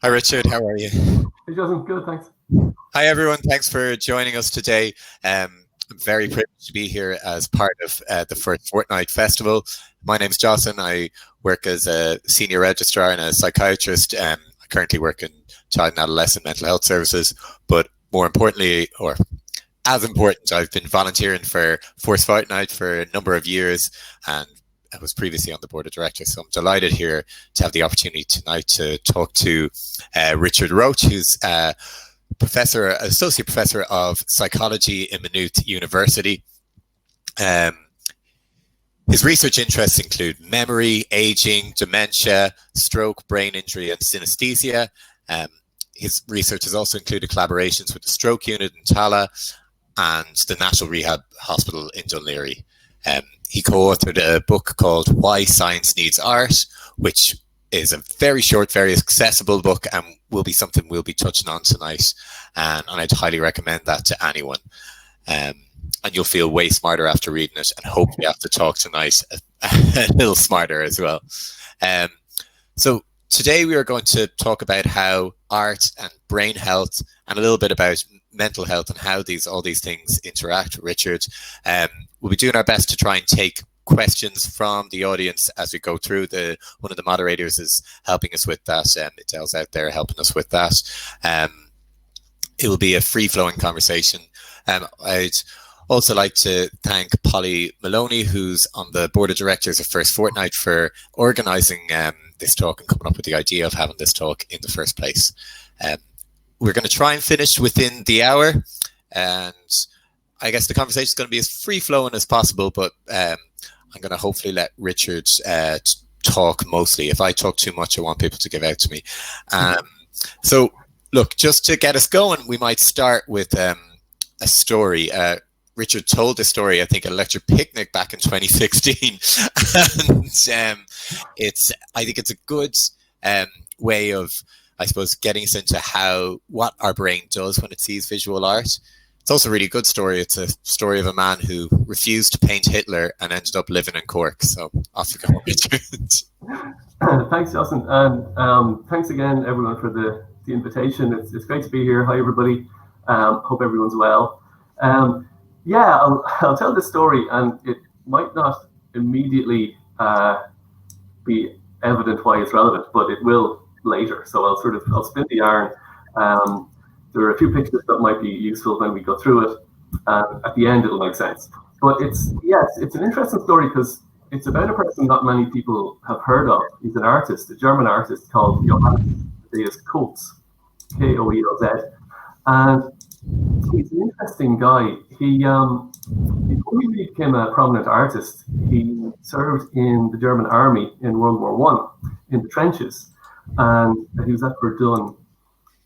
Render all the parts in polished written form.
Hi, Richard. How are you? Hey, Josen. Good, thanks. Hi, everyone. Thanks for joining us today. I'm very privileged to be here as part of the first Fortnight Festival. My name is Josen. I work as a senior registrar and a psychiatrist. I currently work in child and adolescent mental health services, but more importantly, or as important, I've been volunteering for Force Fortnight for a number of years, and I was previously on the board of directors. So I'm delighted here to have the opportunity tonight to talk to Richard Roach, who's associate professor of psychology in Maynooth University. His research interests include memory, aging, dementia, stroke, brain injury, and synesthesia. His research has also included collaborations with the stroke unit in Tala and the National Rehab Hospital in Dunleary. He co-authored a book called Why Science Needs Art, which is a very short, very accessible book and will be something we'll be touching on tonight. And I'd highly recommend that to anyone. And you'll feel way smarter after reading it, and hopefully after talk tonight, a little smarter as well. So today we are going to talk about how art and brain health and a little bit about mental health and how all these things interact. Richard, we'll be doing our best to try and take questions from the audience as we go through. One of the moderators is helping us with that. Adele's out there helping us with that. It will be a free-flowing conversation. I'd also like to thank Polly Maloney, who's on the board of directors of First Fortnight, for organising this talk and coming up with the idea of having this talk in the first place. We're going to try and finish within the hour, and I guess the conversation is going to be as free-flowing as possible, but I'm going to hopefully let Richard talk mostly. If I talk too much, I want people to give out to me. So, look, just to get us going, we might start with a story. Richard told this story, I think, at a lecture picnic back in 2016. And I think it's a good way of, I suppose, getting us into what our brain does when it sees visual art. It's also a really good story. It's a story of a man who refused to paint Hitler and ended up living in Cork. So off you go, Richard. Thanks, Justin. And thanks again, everyone, for the invitation. It's great to be here. Hi, everybody. Hope everyone's well. I'll tell this story, and it might not immediately be evident why it's relevant, but it will later. So I'll spin the yarn. There are a few pictures that might be useful when we go through it. At the end, it'll make sense. But it's an interesting story because it's about a person not many people have heard of. He's an artist, a German artist called Johannes Koetz, Koeoz. And he's an interesting guy. Before he became a prominent artist, he served in the German army in World War I, in the trenches. And he was at Verdun.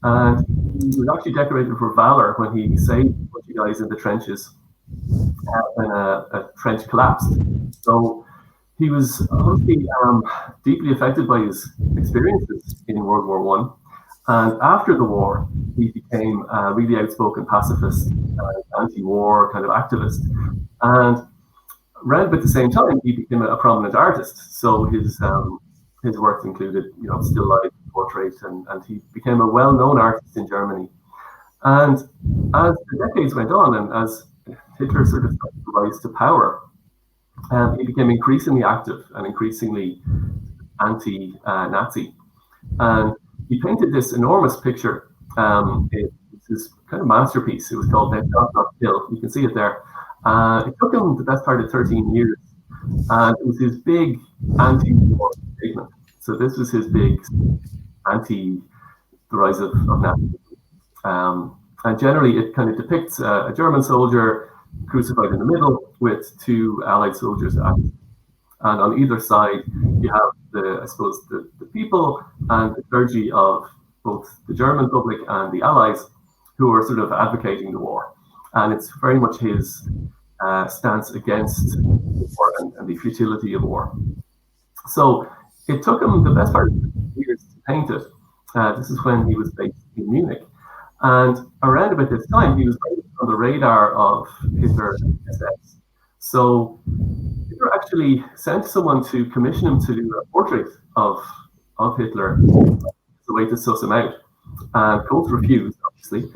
And he was actually decorated for valor when he saved a bunch of guys in the trenches when a trench collapsed. So he was obviously deeply affected by his experiences in World War I. And after the war, he became a really outspoken pacifist, anti-war kind of activist. And around about the same time, he became a prominent artist. So his work included, still life, portraits, and he became a well-known artist in Germany. And as the decades went on, and as Hitler sort of started to rise to power, he became increasingly active and increasingly anti-Nazi. And he painted this enormous picture. It's this kind of masterpiece. It was called "Thou Shalt Not Kill." You can see it there. It took him the best part of 13 years. And it was his big anti-war statement. So this was his big anti the rise of Nazism. And generally it kind of depicts a German soldier crucified in the middle with two Allied soldiers. And on either side you have the people and the clergy of both the German public and the Allies who are sort of advocating the war. And it's very much his stance against war and the futility of war. So it took him the best part of years to paint it. This is when he was based in Munich. And around about this time, he was on the radar of Hitler SS. So Hitler actually sent someone to commission him to do a portrait of Hitler a way to suss him out. And Coates refused, obviously.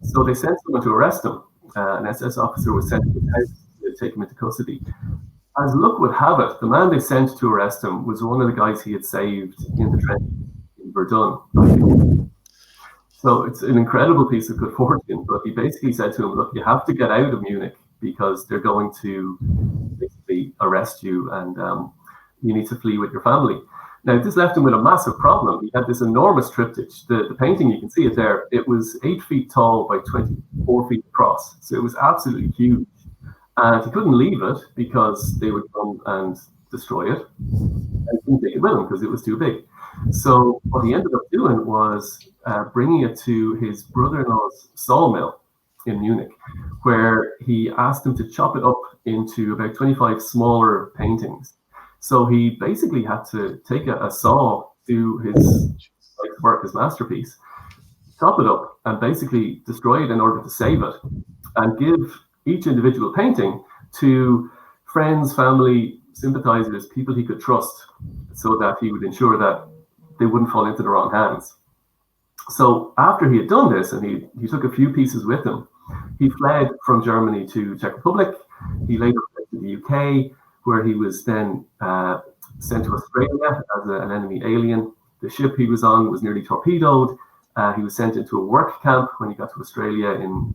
So they sent someone to arrest him. An SS officer was sent to his house to take him into custody. As luck would have it, the man they sent to arrest him was one of the guys he had saved in the trench in Verdun. So it's an incredible piece of good fortune, but he basically said to him, look, you have to get out of Munich because they're going to basically arrest you, and you need to flee with your family. Now, this left him with a massive problem. He had this enormous triptych. The painting, you can see it there, it was 8 feet tall by 24 feet across. So it was absolutely huge. And he couldn't leave it because they would come and destroy it. And he couldn't take it with him because it was too big. So what he ended up doing was bringing it to his brother-in-law's sawmill in Munich, where he asked him to chop it up into about 25 smaller paintings. So he basically had to take a saw to his work, his masterpiece, chop it up, and basically destroy it in order to save it, and give each individual painting to friends, family, sympathizers, people he could trust, so that he would ensure that they wouldn't fall into the wrong hands. So after he had done this, and he took a few pieces with him, he fled from Germany to Czech Republic. He later fled to the UK, where he was then sent to Australia as an enemy alien. The ship he was on was nearly torpedoed. He was sent into a work camp when he got to Australia in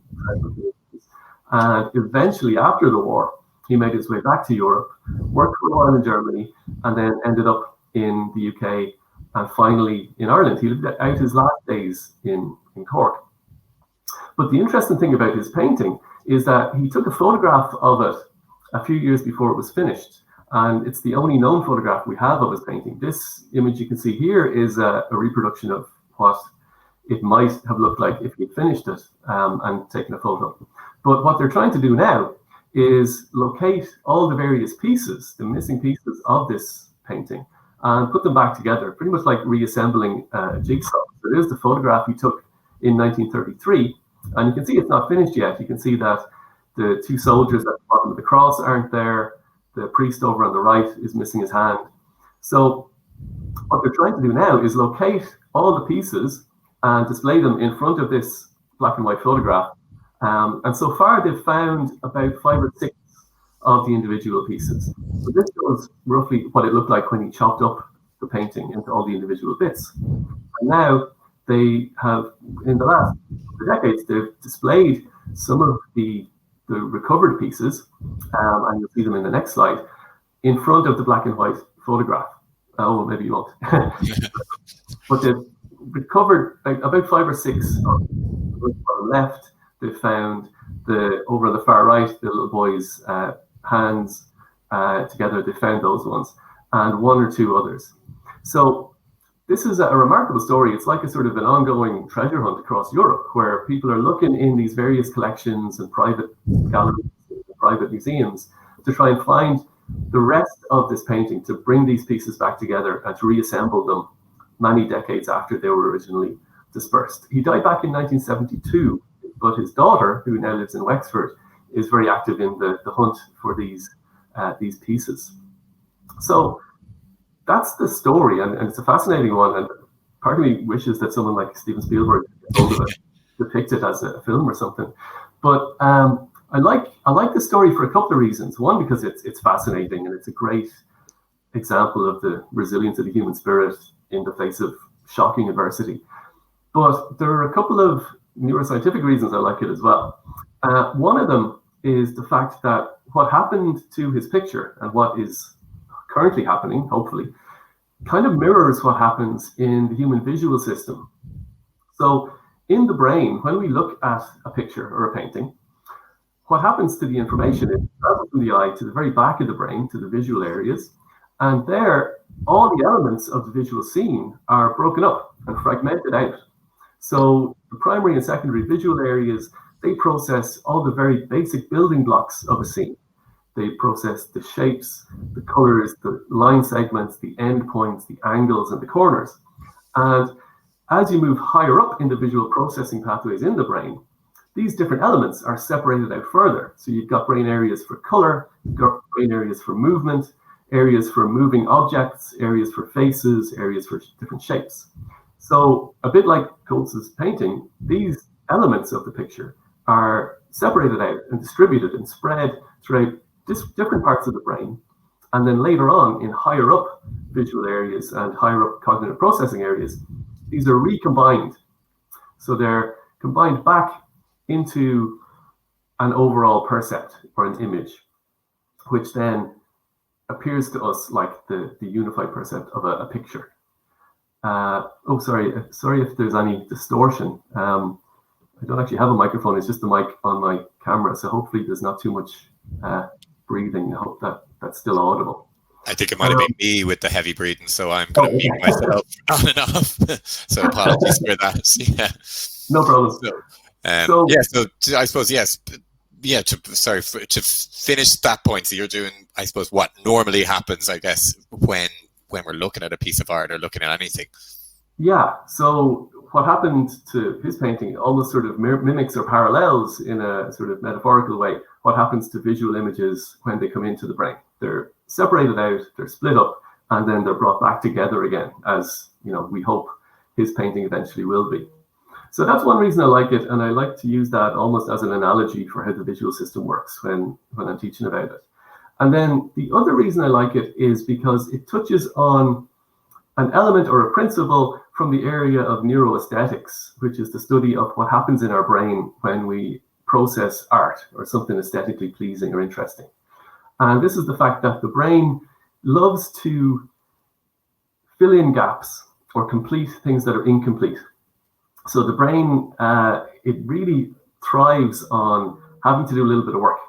and eventually, after the war, he made his way back to Europe, worked for a while in Germany, and then ended up in the UK and finally in Ireland. He lived out his last days in Cork. But the interesting thing about his painting is that he took a photograph of it a few years before it was finished. And it's the only known photograph we have of his painting. This image you can see here is a reproduction of what it might have looked like if he had finished it and taken a photo. But what they're trying to do now is locate all the various pieces, the missing pieces of this painting, and put them back together, pretty much like reassembling a jigsaw. So there's the photograph he took in 1933, and you can see it's not finished yet. You can see that the two soldiers at the bottom of the cross aren't there. The priest over on the right is missing his hand. So what they're trying to do now is locate all the pieces and display them in front of this black and white photograph. And so far, they've found about 5 or 6 of the individual pieces. So this shows roughly what it looked like when he chopped up the painting into all the individual bits. And now they have, in the last decades, they've displayed some of the recovered pieces, and you'll see them in the next slide, in front of the black and white photograph. Oh, maybe you won't. But they've recovered about 5 or 6 on the left. They found over on the far right, the little boy's hands together. They found those ones, and 1 or 2 others. So this is a remarkable story. It's like a sort of an ongoing treasure hunt across Europe, where people are looking in these various collections and private galleries, and private museums, to try and find the rest of this painting, to bring these pieces back together and to reassemble them many decades after they were originally dispersed. He died back in 1972. But his daughter, who now lives in Wexford, is very active in the hunt for these pieces. So that's the story, and it's a fascinating one. And part of me wishes that someone like Steven Spielberg could depict it as a film or something. But I like the story for a couple of reasons. One, because it's fascinating, and it's a great example of the resilience of the human spirit in the face of shocking adversity. But there are a couple of neuroscientific reasons I like it as well. One of them is the fact that what happened to his picture and what is currently happening, hopefully, kind of mirrors what happens in the human visual system. So in the brain, when we look at a picture or a painting, what happens to the information is it travels from the eye to the very back of the brain, to the visual areas, and there, all the elements of the visual scene are broken up and fragmented out. So the primary and secondary visual areas, they process all the very basic building blocks of a scene. They process the shapes, the colors, the line segments, the end points, the angles, and the corners. And as you move higher up in the visual processing pathways in the brain, these different elements are separated out further. So you've got brain areas for color, you've got brain areas for movement, areas for moving objects, areas for faces, areas for different shapes. So a bit like Coates's painting, these elements of the picture are separated out and distributed and spread throughout different parts of the brain. And then later on, in higher up visual areas and higher up cognitive processing areas, these are recombined. So they're combined back into an overall percept or an image, which then appears to us like the unified percept of a picture. Sorry if there's any distortion. I don't actually have a microphone, it's just the mic on my camera, so hopefully there's not too much breathing. I hope that's still audible. I think it might have been me with the heavy breathing, so I'm going to mute myself on and off. So apologies for that. Yeah. No problem. So I suppose, yes. Yeah, to finish that point, so you're doing, I suppose, what normally happens, I guess, when we're looking at a piece of art or looking at anything. Yeah, so what happened to his painting almost sort of mimics or parallels in a sort of metaphorical way what happens to visual images when they come into the brain. They're separated out, they're split up, and then they're brought back together again, as we hope his painting eventually will be. So that's one reason I like it, and I like to use that almost as an analogy for how the visual system works when I'm teaching about it. And then the other reason I like it is because it touches on an element or a principle from the area of neuroaesthetics, which is the study of what happens in our brain when we process art or something aesthetically pleasing or interesting. And this is the fact that the brain loves to fill in gaps or complete things that are incomplete. So the brain, it really thrives on having to do a little bit of work,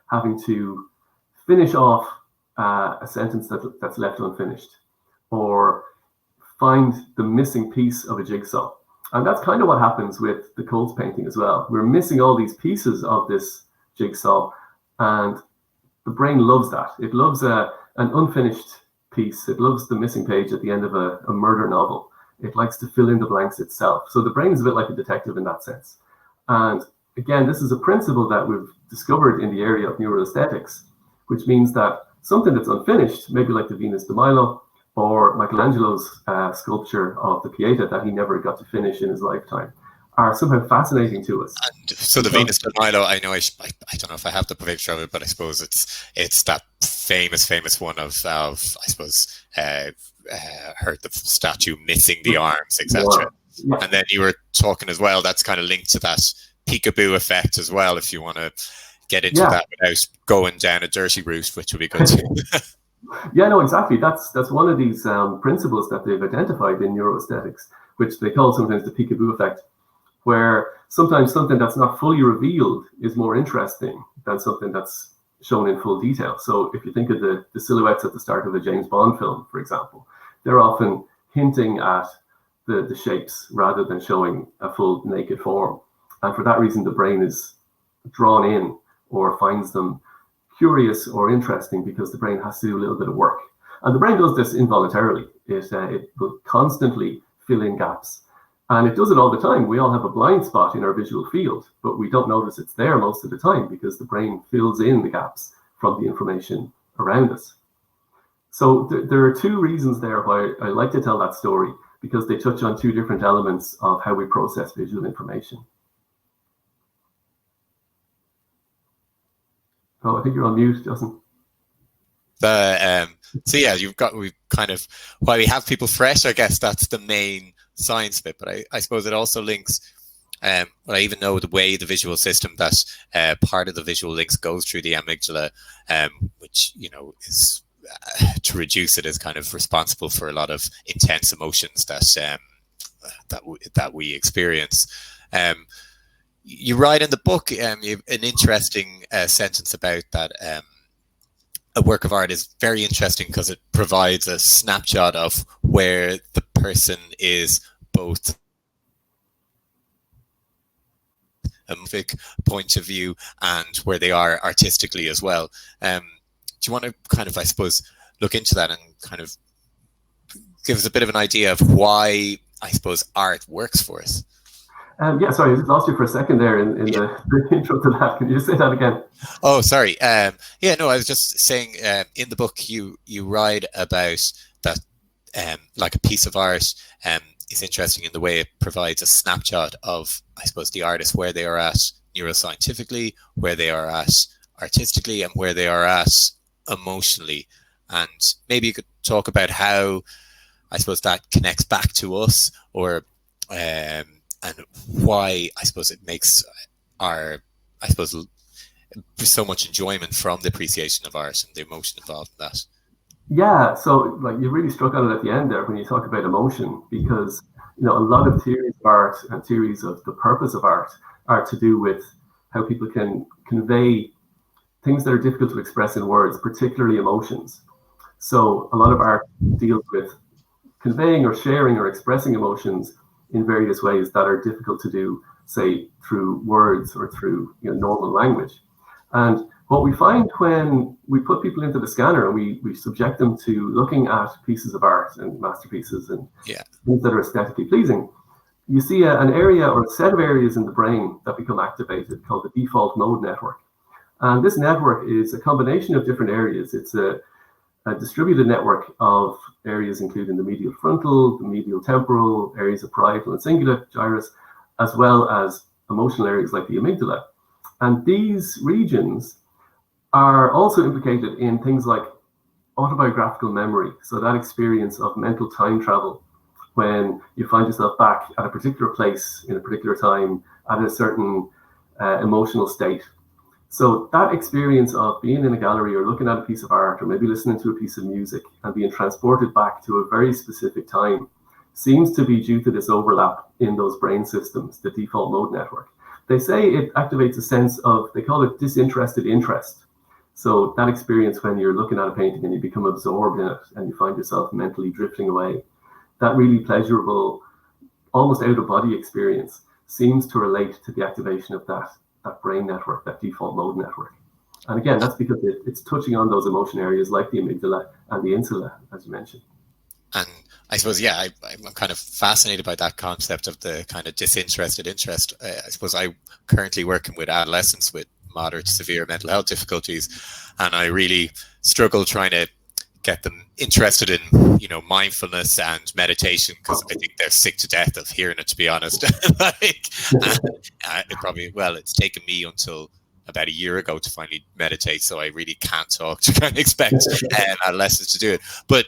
having to finish off a sentence that's left unfinished, or find the missing piece of a jigsaw. And that's kind of what happens with the Coates painting as well. We're missing all these pieces of this jigsaw, and the brain loves that. It loves an unfinished piece. It loves the missing page at the end of a murder novel. It likes to fill in the blanks itself. So the brain is a bit like a detective in that sense. And again, this is a principle that we've discovered in the area of neuroaesthetics, which means that something that's unfinished, maybe like the Venus de Milo or Michelangelo's sculpture of the Pieta that he never got to finish in his lifetime, are somehow fascinating to us. And so the Venus de Milo, I know I don't know if I have the picture of it, but I suppose it's that famous one of I suppose hurt the statue missing the arms, etc. Yeah. And then you were talking as well, that's kind of linked to that Peekaboo Effect as well, if you want to get into that without going down a dirty route, which would be good too. Yeah, no, exactly. That's one of these principles that they've identified in neuroaesthetics, which they call sometimes the Peekaboo Effect, where sometimes something that's not fully revealed is more interesting than something that's shown in full detail. So if you think of the silhouettes at the start of a James Bond film, for example, they're often hinting at the shapes rather than showing a full naked form. And for that reason, the brain is drawn in or finds them curious or interesting because the brain has to do a little bit of work. And the brain does this involuntarily. It will constantly fill in gaps. And it does it all the time. We all have a blind spot in our visual field, but we don't notice it's there most of the time because the brain fills in the gaps from the information around us. So there are two reasons there why I like to tell that story, because they touch on two different elements of how we process visual information. Oh, I think you're on mute, Josen. So yeah, we've kind of, while we have people fresh, I guess that's the main science bit, but I suppose it also links, I even know the way the visual system that part of the visual links goes through the amygdala, which, is to reduce it is kind of responsible for a lot of intense emotions that we experience. You write in the book, you have an interesting sentence about that a work of art is very interesting because it provides a snapshot of where the person is, both a movie point of view and where they are artistically as well. Do you want to kind of, I suppose, look into that and kind of give us a bit of an idea of why, I suppose, art works for us? Yeah, sorry, I just lost you for a second there in the intro to that. Can you just say that again? Oh, sorry. I was just saying in the book you write about that like a piece of art is interesting in the way it provides a snapshot of, I suppose, the artist, where they are at neuroscientifically, where they are at artistically, and where they are at emotionally. And maybe you could talk about how, I suppose, that connects back to us, or and why, I suppose, it makes our, I suppose, so much enjoyment from the appreciation of art and the emotion involved in that. Yeah, so like you really struck on it at the end there when you talk about emotion, because a lot of theories of art and theories of the purpose of art are to do with how people can convey things that are difficult to express in words, particularly emotions. So a lot of art deals with conveying or sharing or expressing emotions in various ways that are difficult to do, say, through words or through normal language. And what we find when we put people into the scanner and we subject them to looking at pieces of art and masterpieces and things that are aesthetically pleasing, you see an area or a set of areas in the brain that become activated called the default mode network. And this network is a combination of different areas. It's a distributed network of areas including the medial frontal, the medial temporal, areas of parietal and cingulate gyrus, as well as emotional areas like the amygdala. And these regions are also implicated in things like autobiographical memory. So that experience of mental time travel, when you find yourself back at a particular place in a particular time at a certain emotional state. So that experience of being in a gallery or looking at a piece of art or maybe listening to a piece of music and being transported back to a very specific time seems to be due to this overlap in those brain systems, the default mode network. They say it activates a sense of, they call it disinterested interest. So that experience when you're looking at a painting and you become absorbed in it and you find yourself mentally drifting away, that really pleasurable, almost out-of-body experience seems to relate to the activation of that brain network, that default mode network. And again, that's because it's touching on those emotion areas like the amygdala and the insula, as you mentioned. And I suppose, I'm kind of fascinated by that concept of the kind of disinterested interest. I suppose I'm currently working with adolescents with moderate to severe mental health difficulties, and I really struggle trying to get them interested in, mindfulness and meditation, because I think they're sick to death of hearing it, to be honest. It's taken me until about a year ago to finally meditate, so I really can't talk to kind of expect adolescents to do it. But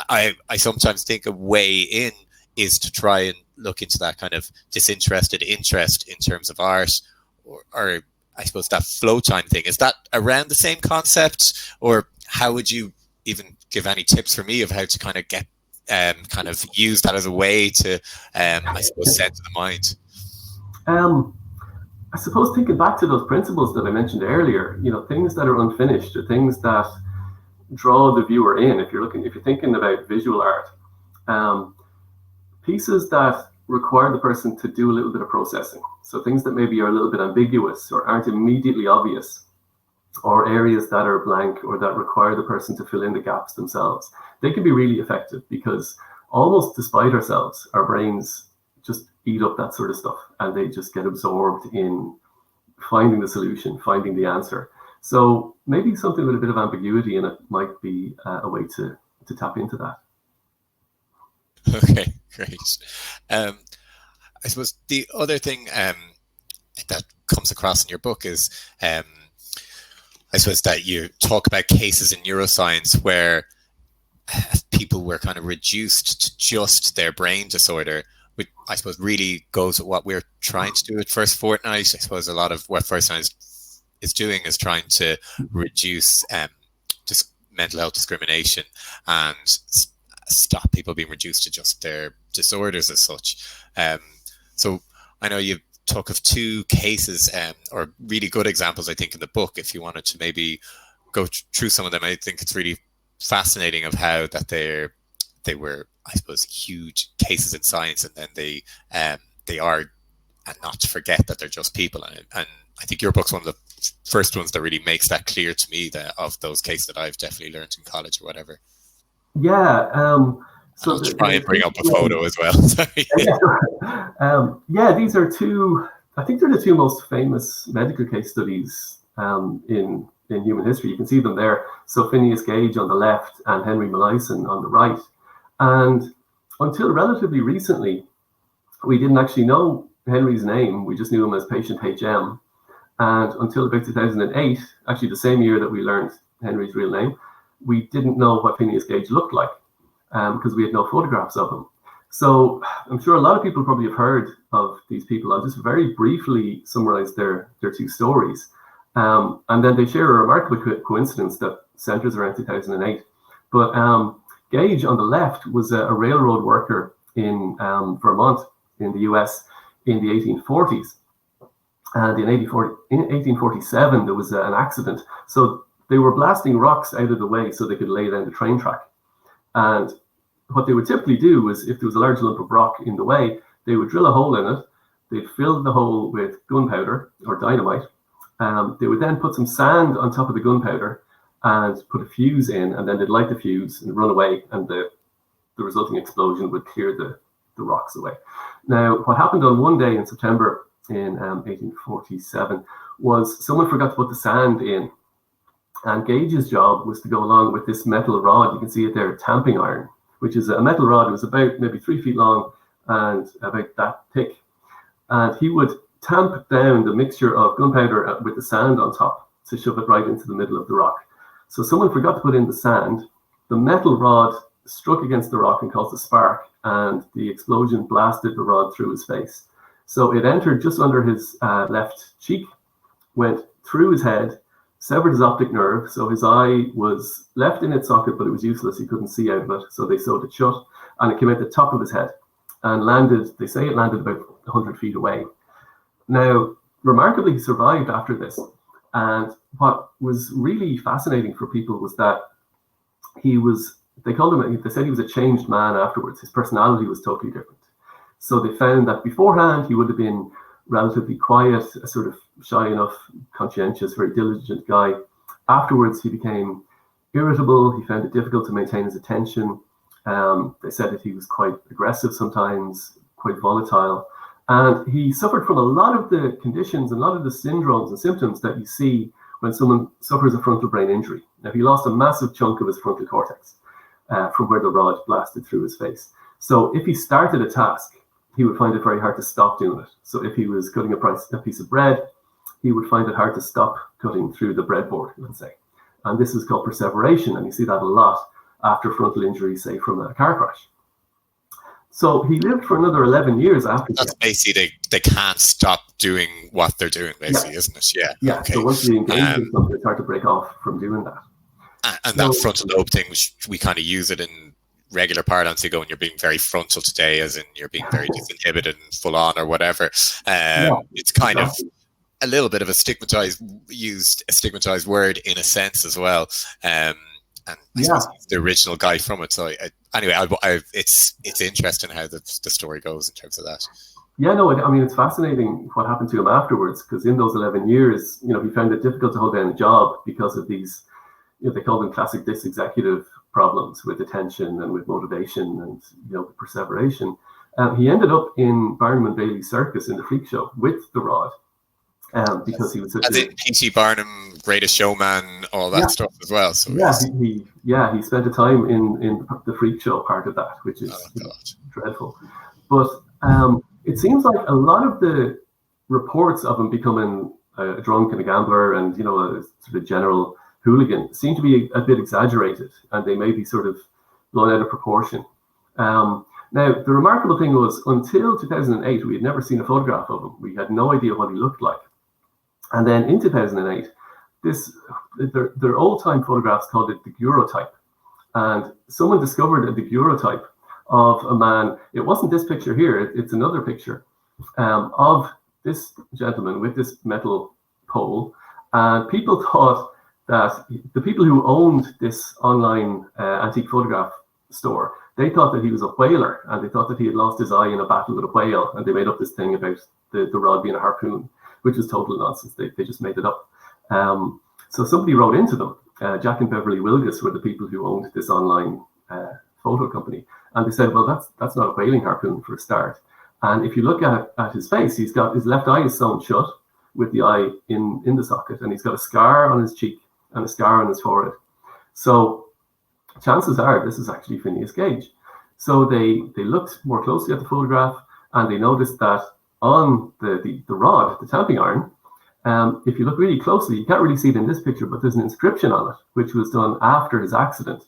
I sometimes think a way in is to try and look into that kind of disinterested interest in terms of art, or I suppose that flow time thing. Is that around the same concept, or how would you even give any tips for me of how to kind of get kind of use that as a way to I suppose center the mind? I suppose thinking back to those principles that I mentioned earlier, things that are unfinished or things that draw the viewer in. If you're thinking about visual art, pieces that require the person to do a little bit of processing. So things that maybe are a little bit ambiguous or aren't immediately obvious, or areas that are blank or that require the person to fill in the gaps themselves, they can be really effective, because almost despite ourselves, our brains just eat up that sort of stuff and they just get absorbed in finding the solution, finding the answer. So maybe something with a bit of ambiguity in it might be a way to tap into that. Okay, great. I suppose the other thing that comes across in your book is, I suppose, that you talk about cases in neuroscience where people were kind of reduced to just their brain disorder, which I suppose really goes with what we're trying to do at First Fortnight. I suppose a lot of what First Fortnight is doing is trying to reduce just mental health discrimination and stop people being reduced to just their disorders as such. So I know you talk of two cases or really good examples, I think, in the book. If you wanted to maybe go through some of them, I think it's really fascinating of how that they were, I suppose, huge cases in science, and then they are, and not to forget that they're just people. And I think your book's one of the first ones that really makes that clear to me, that of those cases that I've definitely learned in college or whatever. Yeah. So I'll try and bring up a photo as well. Sorry. These are two, I think they're the two most famous medical case studies in human history. You can see them there. So Phineas Gage on the left and Henry Molaison on the right. And until relatively recently, we didn't actually know Henry's name. We just knew him as patient HM. And until about 2008, actually the same year that we learned Henry's real name, we didn't know what Phineas Gage looked like because we had no photographs of him. So I'm sure a lot of people probably have heard of these people. I'll just very briefly summarize their two stories. And then they share a remarkable coincidence that centers around 2008. But Gage on the left was a railroad worker in Vermont in the US in the 1840s. And in 1847, there was an accident. So they were blasting rocks out of the way so they could lay down the train track. And what they would typically do was, if there was a large lump of rock in the way, they would drill a hole in it. They'd fill the hole with gunpowder or dynamite. They would then put some sand on top of the gunpowder and put a fuse in, and then they'd light the fuse and run away, and the resulting explosion would clear the rocks away. Now, what happened on one day in September in 1847 was someone forgot to put the sand in, and Gage's job was to go along with this metal rod. You can see it there, tamping iron, which is a metal rod. It was about maybe 3 feet long and about that thick. And he would tamp down the mixture of gunpowder with the sand on top to shove it right into the middle of the rock. So someone forgot to put in the sand. The metal rod struck against the rock and caused a spark, and the explosion blasted the rod through his face. So it entered just under his left cheek, went through his head, severed his optic nerve. So his eye was left in its socket, but it was useless. He couldn't see out of it. So they sewed it shut, and it came out the top of his head and landed, they say it landed about 100 feet away. Now, remarkably, he survived after this. And what was really fascinating for people was that he was, they said he was a changed man afterwards. His personality was totally different. So they found that beforehand, he would have been relatively quiet, a sort of shy enough, conscientious, very diligent guy. Afterwards, he became irritable. He found it difficult to maintain his attention. They said that he was quite aggressive sometimes, quite volatile. And he suffered from a lot of the conditions, a lot of the syndromes and symptoms that you see when someone suffers a frontal brain injury. Now, he lost a massive chunk of his frontal cortex from where the rod blasted through his face. So if he started a task, he would find it very hard to stop doing it. So if he was cutting a piece of bread, he would find it hard to stop cutting through the breadboard, let's say. And this is called perseveration, and you see that a lot after frontal injury, say, from a car crash. So he lived for another 11 years after that. That's basically they can't stop doing what they're doing, basically, yeah. Isn't it? Yeah. Yeah. Okay. So once you engage with something, it's hard to break off from doing that. And that frontal lobe thing, we kind of use it in regular parlance. You go, and you're being very frontal today, as in you're being very disinhibited and full on or whatever. It's kind of a little bit of a stigmatized word in a sense as well. And I suppose he's the original guy from it. So anyway, it's interesting how the story goes in terms of that. Yeah, no, I mean, it's fascinating what happened to him afterwards, because in those 11 years, he found it difficult to hold down a job because of these, they call them classic dysexecutive problems with attention and with motivation and, perseveration. He ended up in Barnum and Bailey Circus in the freak show with the rod. Because he was such P.T. Barnum, Greatest Showman, all that stuff as well. So he spent the time in the freak show part of that, which is dreadful. But it seems like a lot of the reports of him becoming a drunk and a gambler and a sort of general hooligan seem to be a bit exaggerated, and they may be sort of blown out of proportion. Now, the remarkable thing was, until 2008, we had never seen a photograph of him. We had no idea what he looked like. And then in 2008, their old-time photographs called it the Gyrotype. And someone discovered the Gyrotype of a man. It wasn't this picture here. It's another picture of this gentleman with this metal pole. And people thought that the people who owned this online antique photograph store, they thought that he was a whaler, and they thought that he had lost his eye in a battle with a whale. And they made up this thing about the rod being a harpoon, which is total nonsense. They just made it up. So somebody wrote into them. Jack and Beverly Wilgus were the people who owned this online photo company. And they said, well, that's not a whaling harpoon for a start. And if you look at his face, he's got his left eye is sewn shut with the eye in the socket, and he's got a scar on his cheek and a scar on his forehead. So chances are this is actually Phineas Gage. So they looked more closely at the photograph, and they noticed that on the rod, the tamping iron, if you look really closely, you can't really see it in this picture, but there's an inscription on it, which was done after his accident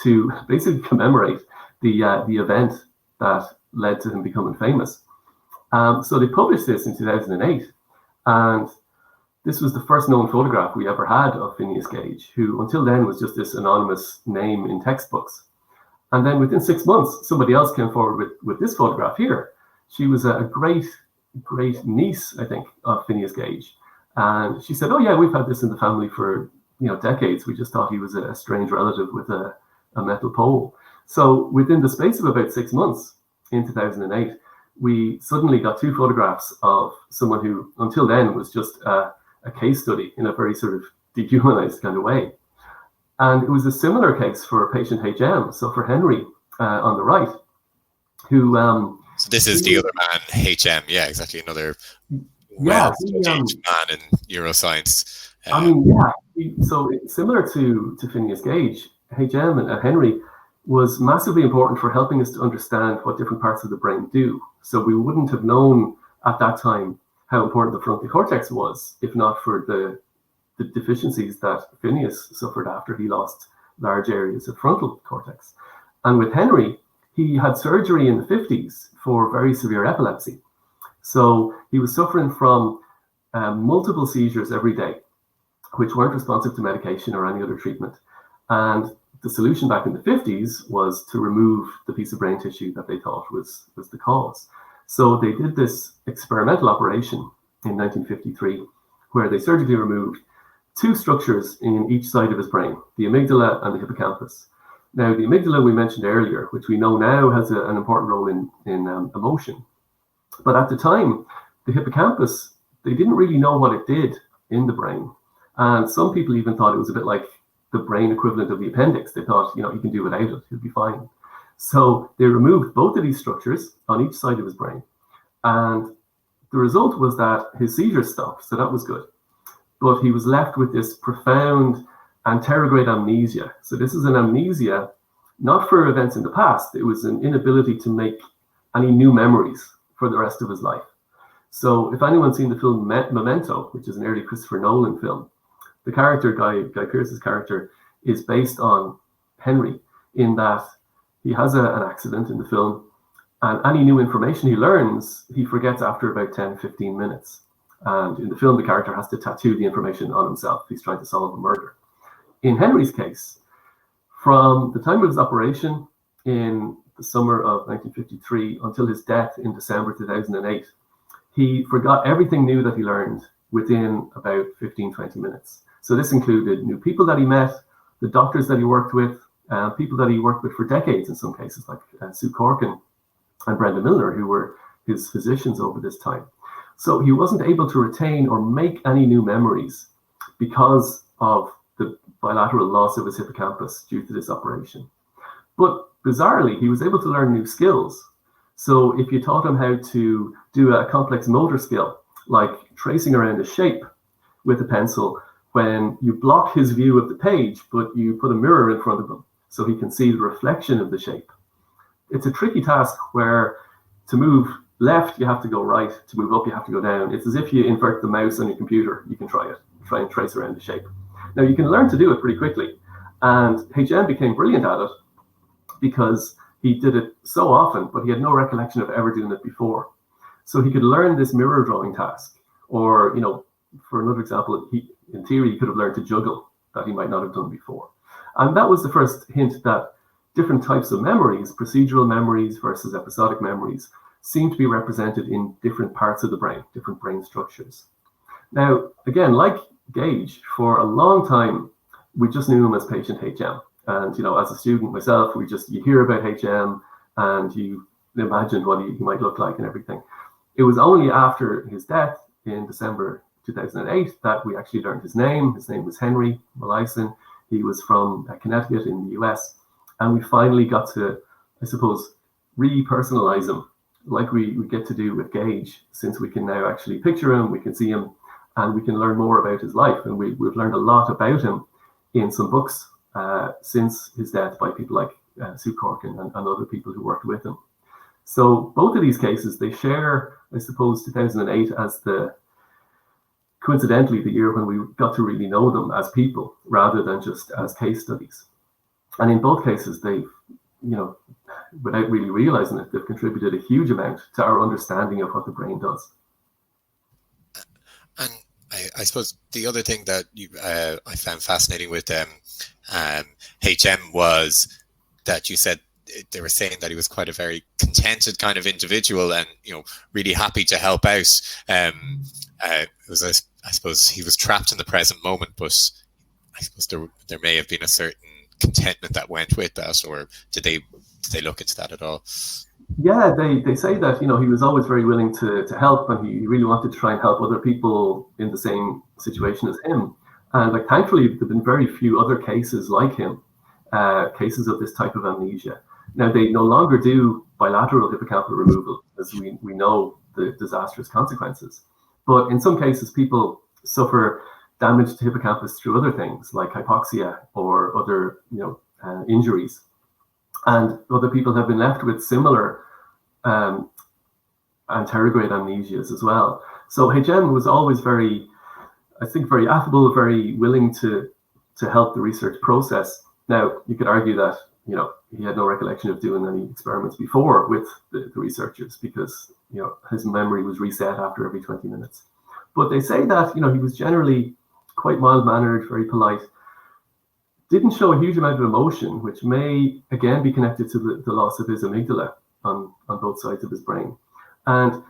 to basically commemorate the event that led to him becoming famous. So they published this in 2008, and this was the first known photograph we ever had of Phineas Gage, who until then was just this anonymous name in textbooks. And then within 6 months, somebody else came forward with this photograph here. She was a great niece, I think, of Phineas Gage. And she said, oh yeah, we've had this in the family for decades. We just thought he was a strange relative with a metal pole. So within the space of about 6 months in 2008, we suddenly got 2 photographs of someone who until then was just a case study in a very sort of dehumanized kind of way. And it was a similar case for patient HM. So for Henry on the right, who... so this is the other man, HM. Yeah, exactly. Another man in neuroscience. So similar to Phineas Gage, HM and Henry was massively important for helping us to understand what different parts of the brain do. So we wouldn't have known at that time how important the frontal cortex was, if not for the deficiencies that Phineas suffered after he lost large areas of frontal cortex. And with Henry, he had surgery in the 50s for very severe epilepsy. So he was suffering from multiple seizures every day, which weren't responsive to medication or any other treatment. And the solution back in the 50s was to remove the piece of brain tissue that they thought was the cause. So they did this experimental operation in 1953, where they surgically removed 2 structures in each side of his brain, the amygdala and the hippocampus. Now, the amygdala we mentioned earlier, which we know now has an important role in emotion. But at the time, the hippocampus, they didn't really know what it did in the brain. And some people even thought it was a bit like the brain equivalent of the appendix. They thought, you can do without it, he'll be fine. So they removed both of these structures on each side of his brain. And the result was that his seizures stopped, so that was good. But he was left with this profound anterograde amnesia. So this is an amnesia, not for events in the past. It was an inability to make any new memories for the rest of his life. So if anyone's seen the film Memento, which is an early Christopher Nolan film, the character, Guy Pearce's character, is based on Henry in that he has an accident in the film, and any new information he learns, he forgets after about 10, 15 minutes. And in the film, the character has to tattoo the information on himself. He's trying to solve a murder. In Henry's case, from the time of his operation in the summer of 1953 until his death in December 2008, he forgot everything new that he learned within about 15, 20 minutes. So this included new people that he met, the doctors that he worked with, people that he worked with for decades in some cases, like Sue Corkin and Brenda Milner, who were his physicians over this time. So he wasn't able to retain or make any new memories because of the bilateral loss of his hippocampus due to this operation. But bizarrely, he was able to learn new skills. So if you taught him how to do a complex motor skill, like tracing around a shape with a pencil, when you block his view of the page, but you put a mirror in front of him so he can see the reflection of the shape. It's a tricky task where to move left, you have to go right. To move up, you have to go down. It's as if you invert the mouse on your computer. You can try and trace around the shape. Now, you can learn to do it pretty quickly. And HM became brilliant at it because he did it so often, but he had no recollection of ever doing it before. So he could learn this mirror drawing task. Or, for another example, in theory, he could have learned to juggle that he might not have done before. And that was the first hint that different types of memories, procedural memories versus episodic memories, seem to be represented in different parts of the brain, different brain structures. Now, again, like Gage, for a long time, we just knew him as patient HM. And, as a student myself, you hear about HM and you imagine what he might look like and everything. It was only after his death in December 2008 that we actually learned his name. His name was Henry Molaison. He was from Connecticut in the US. And we finally got to, I suppose, re-personalize him like we get to do with Gage, since we can now actually picture him, we can see him, and we can learn more about his life. And we've learned a lot about him in some books since his death by people like Sue Corkin and other people who worked with him. So both of these cases, they share, I suppose, 2008 as coincidentally the year when we got to really know them as people rather than just as case studies. And in both cases, they've, without really realizing it, they've contributed a huge amount to our understanding of what the brain does. And I suppose the other thing that I found fascinating with HM was that you said they were saying that he was quite a very contented kind of individual and, really happy to help out. It was, I suppose he was trapped in the present moment, but I suppose there may have been a certain contentment that went with that, or did they look into that at all? Yeah, they say that, he was always very willing to help, and he really wanted to try and help other people in the same situation as him. And thankfully, there have been very few other cases like him, cases of this type of amnesia. Now, they no longer do bilateral hippocampal removal, as we know the disastrous consequences. But in some cases, people suffer damage to hippocampus through other things like hypoxia or other, injuries. And other people have been left with similar anterograde amnesias as well. So HM was always very affable, very willing to help the research process. Now, you could argue that, he had no recollection of doing any experiments before with the researchers because, his memory was reset after every 20 minutes. But they say that, he was generally quite mild-mannered, very polite, didn't show a huge amount of emotion, which may, again, be connected to the loss of his amygdala on both sides of his brain. And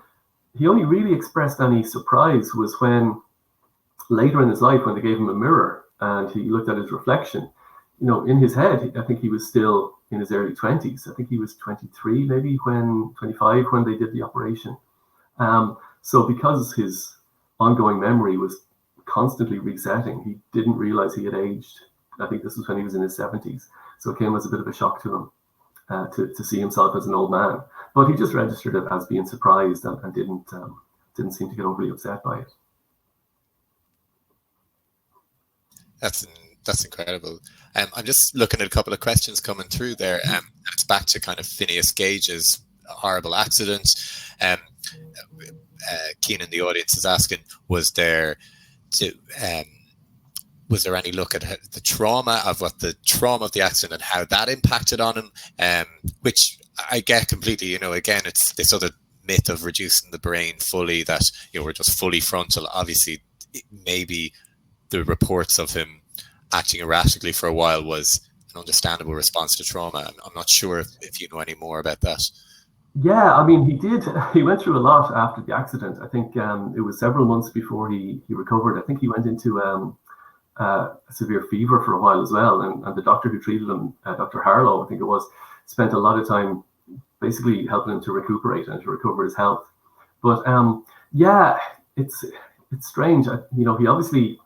he only really expressed any surprise was when, later in his life, when they gave him a mirror and he looked at his reflection, in his head, I think he was still in his early 20s. I think he was 23, maybe 25 when they did the operation. So because his ongoing memory was constantly resetting, he didn't realize he had aged. I think this was when he was in his 70s. So it came as a bit of a shock to him to see himself as an old man. But he just registered it as being surprised and didn't seem to get overly upset by it. That's incredible. I'm just looking at a couple of questions coming through there. And it's back to kind of Phineas Gage's horrible accident. Keen in the audience is asking, was there any look at the trauma of the accident and how that impacted on him? Which I get completely. Again, it's this other myth of reducing the brain fully, that we're just fully frontal. Obviously, maybe the reports of him acting erratically for a while was an understandable response to trauma. I'm not sure if you know any more about that. Yeah, I mean, he went through a lot after the accident. I think it was several months before he recovered. I think he went into a severe fever for a while as well. And the doctor who treated him, Dr. Harlow, I think it was, spent a lot of time basically helping him to recuperate and to recover his health. But yeah, it's strange. He obviously,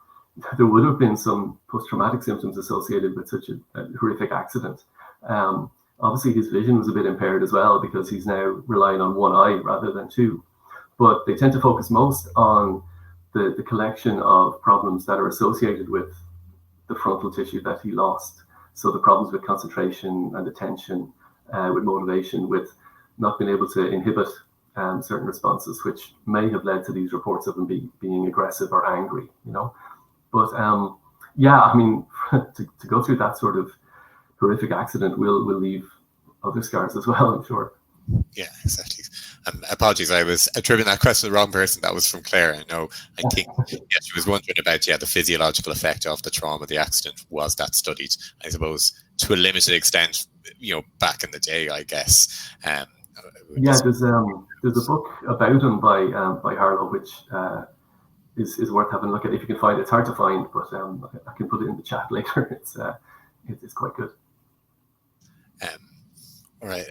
there would have been some post-traumatic symptoms associated with such a horrific accident. Obviously, his vision was a bit impaired as well because he's now relying on one eye rather than two. But they tend to focus most on the collection of problems that are associated with the frontal tissue that he lost. So the problems with concentration and attention, with motivation, with not being able to inhibit certain responses, which may have led to these reports of him being aggressive or angry, But yeah, I mean, to go through that sort of horrific accident will leave other scars as well, I'm sure. Yeah, exactly. Apologies, I was attributing that question to the wrong person. That was from Claire. I think she was wondering about the physiological effect of the trauma of the accident. Was that studied? I suppose to a limited extent, back in the day, I guess. Yeah, there's a book about him by Harlow, which is worth having a look at if you can find it. It's hard to find, but I can put it in the chat later. It's quite good. All right.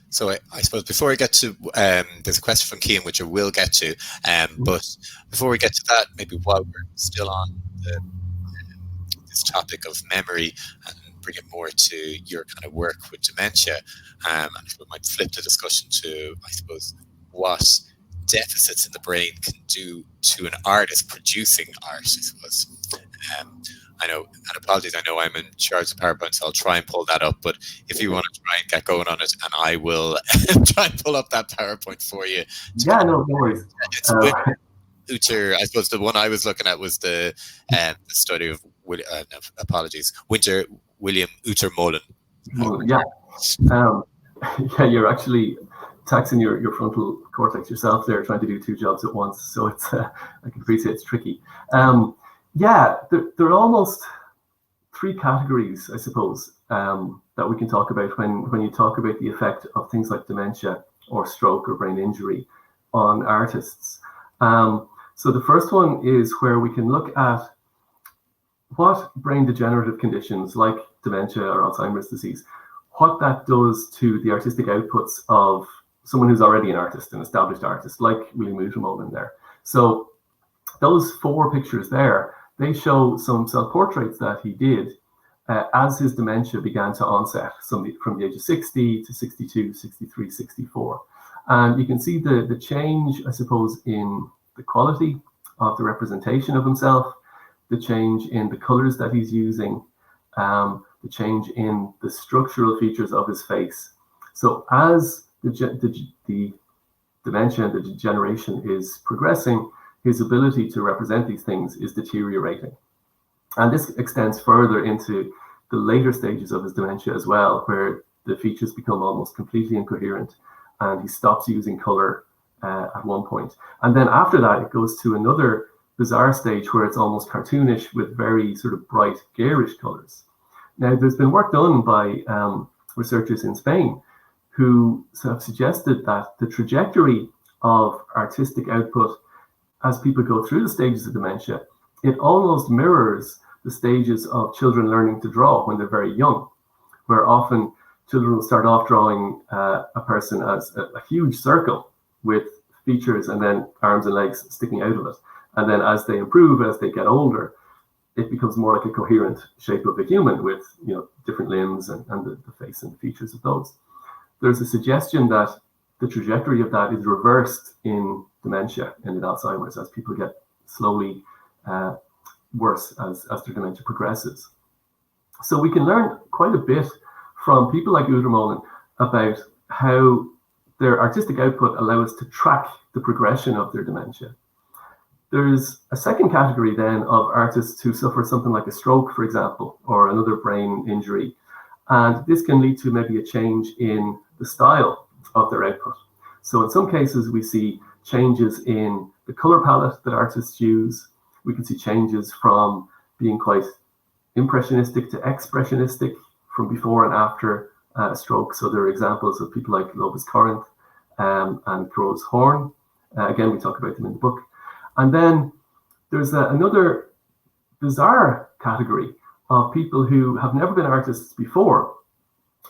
So I suppose before we get to, there's a question from Cian, which I will get to. But before we get to that, maybe while we're still on this topic of memory and bring it more to your kind of work with dementia, and we might flip the discussion to, I suppose, what deficits in the brain can do to an artist producing art, I suppose. I know, and apologies, I know I'm in charge of PowerPoint, so I'll try and pull that up. But if you want to try and get going on it, and I will try and pull up that PowerPoint for you. Yeah, no worries. It's Uter, I suppose the one I was looking at was the study of William Uter Mullen. Yeah. Yeah, you're actually taxing your frontal cortex yourself there, trying to do two jobs at once. So it's I can appreciate it's tricky. Yeah, there are almost three categories, I suppose, that we can talk about when you talk about the effect of things like dementia or stroke or brain injury on artists. So the first one is where we can look at what brain degenerative conditions like dementia or Alzheimer's disease, what that does to the artistic outputs of someone who's already an artist, an established artist, like William Uter Mullen there. So those four pictures there, they show some self-portraits that he did as his dementia began to onset, from the age of 60 to 62, 63, 64. And you can see the change, I suppose, in the quality of the representation of himself, the change in the colors that he's using, the change in the structural features of his face. So as the dementia and the degeneration is progressing, his ability to represent these things is deteriorating. And this extends further into the later stages of his dementia as well, where the features become almost completely incoherent and he stops using color at one point. And then after that, it goes to another bizarre stage where it's almost cartoonish with very sort of bright, garish colors. Now, there's been work done by researchers in Spain who have suggested that the trajectory of artistic output as people go through the stages of dementia, it almost mirrors the stages of children learning to draw when they're very young, where often children will start off drawing a person as a huge circle with features and then arms and legs sticking out of it. And then as they improve, as they get older, it becomes more like a coherent shape of a human with, different limbs and the face and the features of those. There's a suggestion that the trajectory of that is reversed in dementia and in Alzheimer's as people get slowly worse as their dementia progresses. So we can learn quite a bit from people like Uter Mullen about how their artistic output allows us to track the progression of their dementia. There's a second category then of artists who suffer something like a stroke, for example, or another brain injury. And this can lead to maybe a change in the style of their output. So in some cases, we see changes in the color palette that artists use. We can see changes from being quite impressionistic to expressionistic from before and after a stroke. So there are examples of people like Lobus Corinth and Groves Horn. Again, we talk about them in the book. And then there's another bizarre category of people who have never been artists before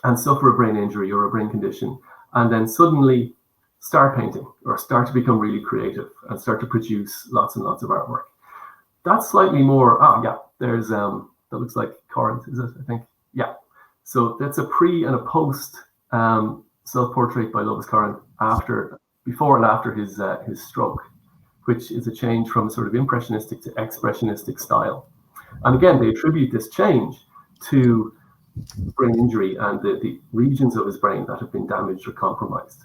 and suffer a brain injury or a brain condition, and then suddenly start painting or start to become really creative and start to produce lots and lots of artwork. That's slightly more, there's, that looks like Corinth, is it, I think? Yeah. So that's a pre and a post self-portrait by Lobus Corinth before and after his stroke, which is a change from sort of impressionistic to expressionistic style. And again, they attribute this change to brain injury and the regions of his brain that have been damaged or compromised.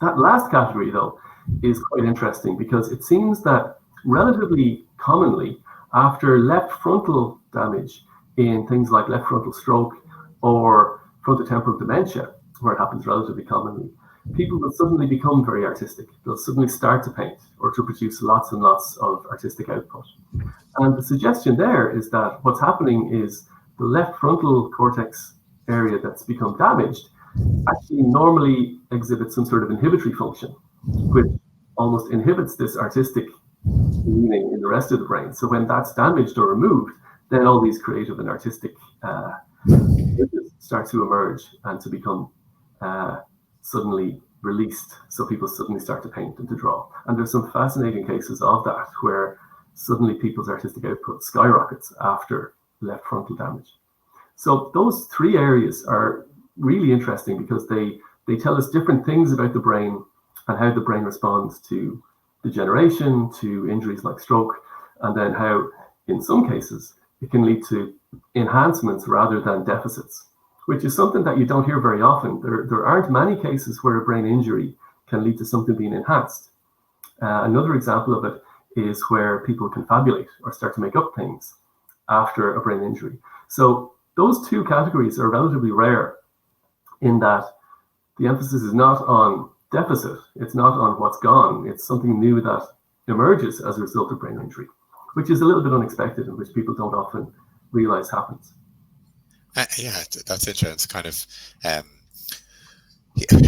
That last category, though, is quite interesting because it seems that relatively commonly, after left frontal damage in things like left frontal stroke or frontotemporal dementia, where it happens relatively commonly, people will suddenly become very artistic. They'll suddenly start to paint or to produce lots and lots of artistic output. And the suggestion there is that what's happening is the left frontal cortex area that's become damaged actually normally exhibits some sort of inhibitory function, which almost inhibits this artistic meaning in the rest of the brain. So when that's damaged or removed, then all these creative and artistic images start to emerge and to become suddenly released. So people suddenly start to paint and to draw. And there's some fascinating cases of that where suddenly people's artistic output skyrockets after left frontal damage. So those three areas are really interesting because they tell us different things about the brain and how the brain responds to degeneration, to injuries like stroke, and then how in some cases, it can lead to enhancements rather than deficits, which is something that you don't hear very often. There aren't many cases where a brain injury can lead to something being enhanced. Another example of it is where people confabulate or start to make up things after a brain injury. So those two categories are relatively rare in that the emphasis is not on deficit, it's not on what's gone, it's something new that emerges as a result of brain injury, which is a little bit unexpected and which people don't often realize happens. Yeah, that's interesting. Kind of, and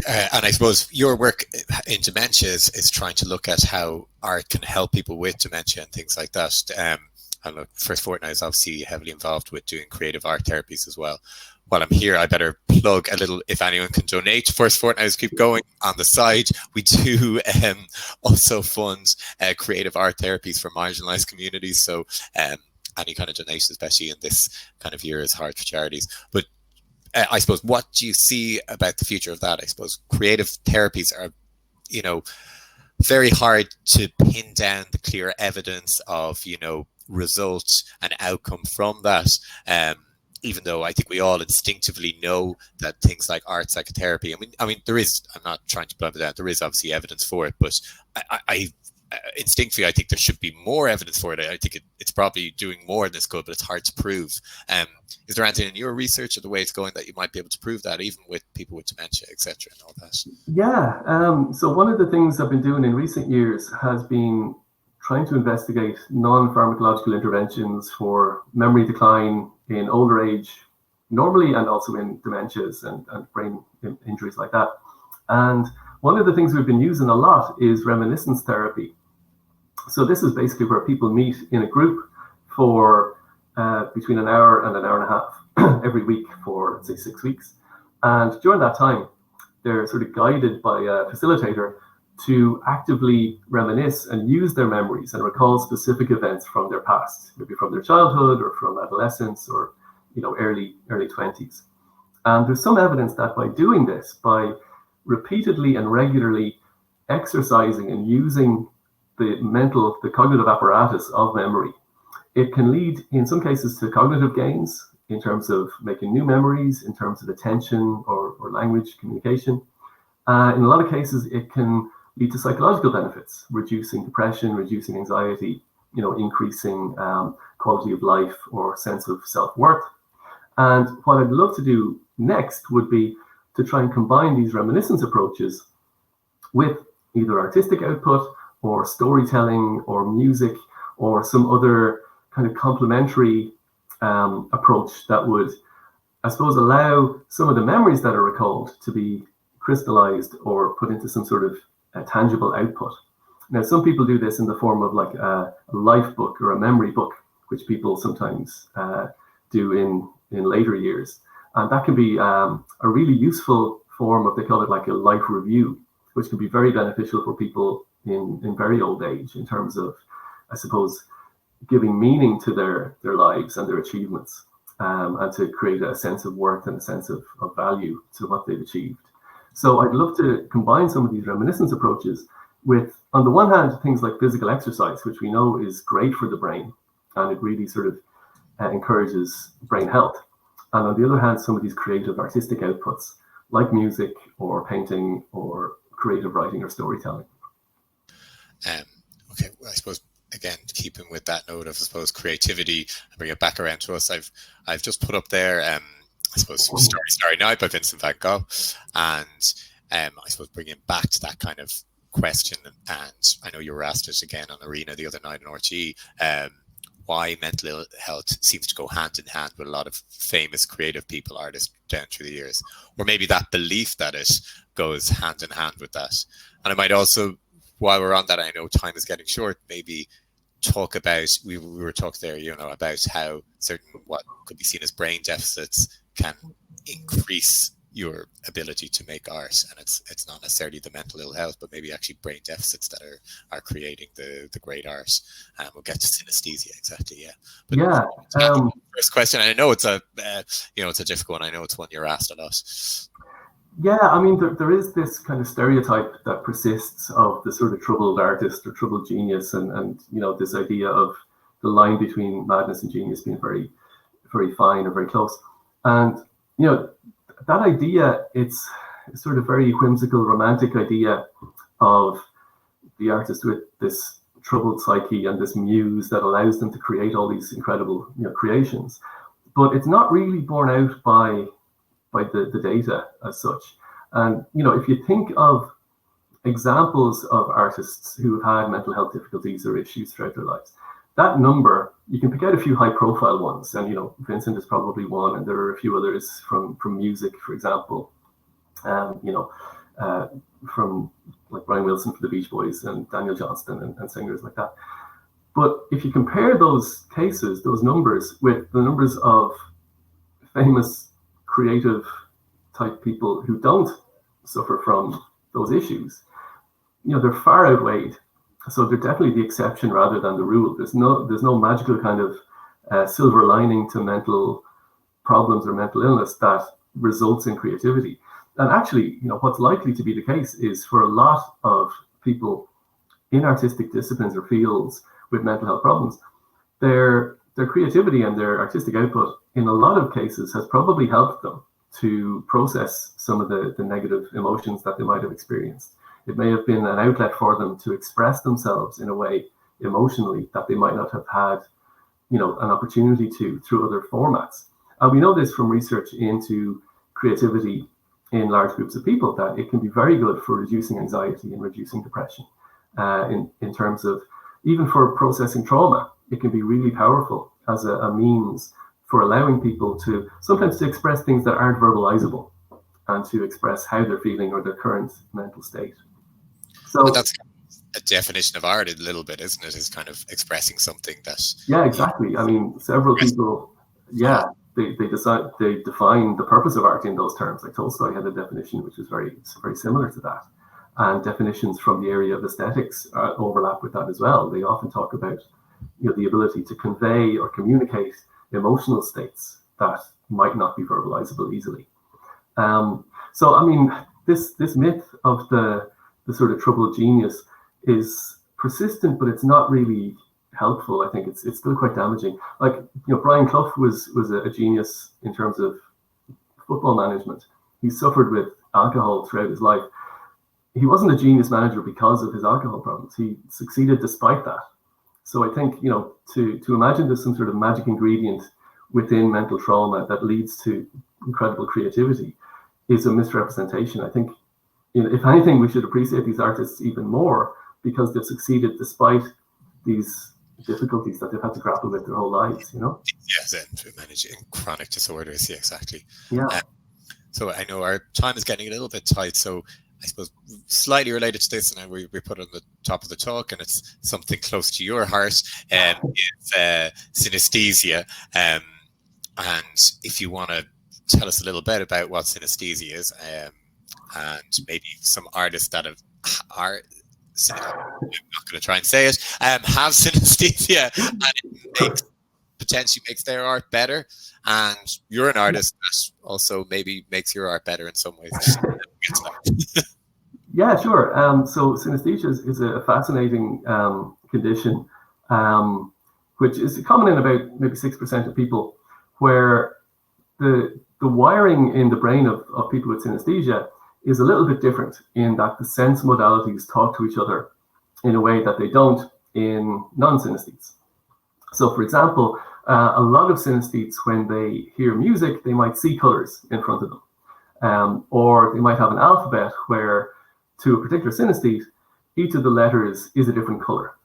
I suppose your work in dementia is trying to look at how art can help people with dementia and things like that. And look, First Fortnight is obviously heavily involved with doing creative art therapies as well. While I'm here, I better plug a little, if anyone can donate to First Fortnight, keep going on the side. We do also fund creative art therapies for marginalised communities. So any kind of donation, especially in this kind of year, is hard for charities. But I suppose, what do you see about the future of that? I suppose creative therapies are, very hard to pin down the clear evidence of, results and outcome from that. Even though I think we all instinctively know that things like art psychotherapy, I mean, there is, I'm not trying to blab it out, there is obviously evidence for it, but I instinctively, I think there should be more evidence for it. I think it's probably doing more than it's good, but it's hard to prove. Is there anything in your research or the way it's going that you might be able to prove that, even with people with dementia, etc., and all that? Yeah. So one of the things I've been doing in recent years has been trying to investigate non-pharmacological interventions for memory decline in older age, normally, and also in dementias and brain injuries like that. And one of the things we've been using a lot is reminiscence therapy. So this is basically where people meet in a group for between an hour and a half every week for, let's say, 6 weeks. And during that time, they're sort of guided by a facilitator to actively reminisce and use their memories and recall specific events from their past, maybe from their childhood or from adolescence or early 20s. And there's some evidence that by doing this, by repeatedly and regularly exercising and using the cognitive apparatus of memory, it can lead in some cases to cognitive gains in terms of making new memories, in terms of attention or language communication. In a lot of cases, it can lead to psychological benefits, reducing depression, reducing anxiety, increasing quality of life or sense of self-worth. And what I'd love to do next would be to try and combine these reminiscence approaches with either artistic output or storytelling or music or some other kind of complementary approach that would, I suppose, allow some of the memories that are recalled to be crystallized or put into some sort of tangible output. Now, some people do this in the form of like a life book or a memory book, which people sometimes do in later years. And that can be a really useful form of, they call it like a life review, which can be very beneficial for people in very old age in terms of, I suppose, giving meaning to their lives and their achievements, and to create a sense of worth and a sense of value to what they've achieved. So I'd love to combine some of these reminiscence approaches with, on the one hand, things like physical exercise, which we know is great for the brain, and it really sort of encourages brain health. And on the other hand, some of these creative artistic outputs, like music or painting or creative writing or storytelling. Okay, well, I suppose, again, keeping with that note of, I suppose, creativity, and bring it back around to us, I've just put up there, I suppose, Starry Night by Vincent van Gogh, and I suppose bringing it back to that kind of question, and I know you were asked it again on Arena the other night in RT, why mental health seems to go hand in hand with a lot of famous creative people, artists down through the years, or maybe that belief that it goes hand in hand with that. And I might also, while we're on that, I know time is getting short, maybe talk about, we were talking there, about how certain what could be seen as brain deficits can increase your ability to make art, and it's not necessarily the mental ill health, but maybe actually brain deficits that are creating the great art. We'll get to synesthesia, exactly, yeah. But yeah. First question, and I know it's a it's a difficult one. I know it's one you're asked a lot. Yeah, I mean, there is this kind of stereotype that persists of the sort of troubled artist or troubled genius, and this idea of line between madness and genius being very, very fine or very close. And, you know, that idea, it's sort of very whimsical, romantic idea of the artist with this troubled psyche and this muse that allows them to create all these incredible, you know, creations. But it's not really borne out by the data as such. And, you know, if you think of examples of artists who have had mental health difficulties or issues throughout their lives, that number, you can pick out a few high profile ones. And, you know, Vincent is probably one, and there are a few others from music, for example, you know, from like Brian Wilson for the Beach Boys and Daniel Johnston and singers like that. But if you compare those cases, those numbers, with the numbers of famous creative type people who don't suffer from those issues, you know, they're far outweighed. So they're definitely the exception rather than the rule. There's no magical kind of silver lining to mental problems or mental illness that results in creativity. And actually, you know, what's likely to be the case is for a lot of people in artistic disciplines or fields with mental health problems, their creativity and their artistic output in a lot of cases has probably helped them to process some of the negative emotions that they might have experienced. It may have been an outlet for them to express themselves in a way emotionally that they might not have had, you know, an opportunity to through other formats. And we know this from research into creativity in large groups of people, that it can be very good for reducing anxiety and reducing depression. In terms of, even for processing trauma, it can be really powerful as a means for allowing people to sometimes to express things that aren't verbalizable and to express how they're feeling or their current mental state. So but that's a definition of art a little bit, isn't it? Is kind of expressing something that... Yeah, exactly. I mean, several people, they define the purpose of art in those terms. Like Tolstoy had a definition which is very similar to that. And definitions from the area of aesthetics overlap with that as well. They often talk about, you know, the ability to convey or communicate emotional states that might not be verbalizable easily. So, I mean, this myth of the sort of troubled genius is persistent, but it's not really helpful. I think it's still quite damaging. Like, you know, Brian Clough was a genius in terms of football management. He suffered with alcohol throughout his life. He wasn't a genius manager because of his alcohol problems. He succeeded despite that. So I think, you know, to imagine there's some sort of magic ingredient within mental trauma that leads to incredible creativity is a misrepresentation. I think, you know, if anything, we should appreciate these artists even more because they've succeeded despite these difficulties that they've had to grapple with their whole lives, you know? Yes, and managing chronic disorders, yeah, exactly. Yeah. So I know our time is getting a little bit tight, so I suppose slightly related to this, and we put on the top of the talk, and it's something close to your heart, is synesthesia. And if you want to tell us a little bit about what synesthesia is, and maybe some artists that are, I'm not going to try and say it, have synesthesia, and it potentially makes their art better. And you're an artist that also maybe makes your art better in some ways. Yeah, sure. So synesthesia is a fascinating condition, which is common in about maybe 6% of people, where the wiring in the brain of people with synesthesia is a little bit different in that the sense modalities talk to each other in a way that they don't in non-synesthetes. So, for example, a lot of synesthetes, when they hear music, they might see colors in front of them. Or they might have an alphabet where, to a particular synesthete, each of the letters is a different color.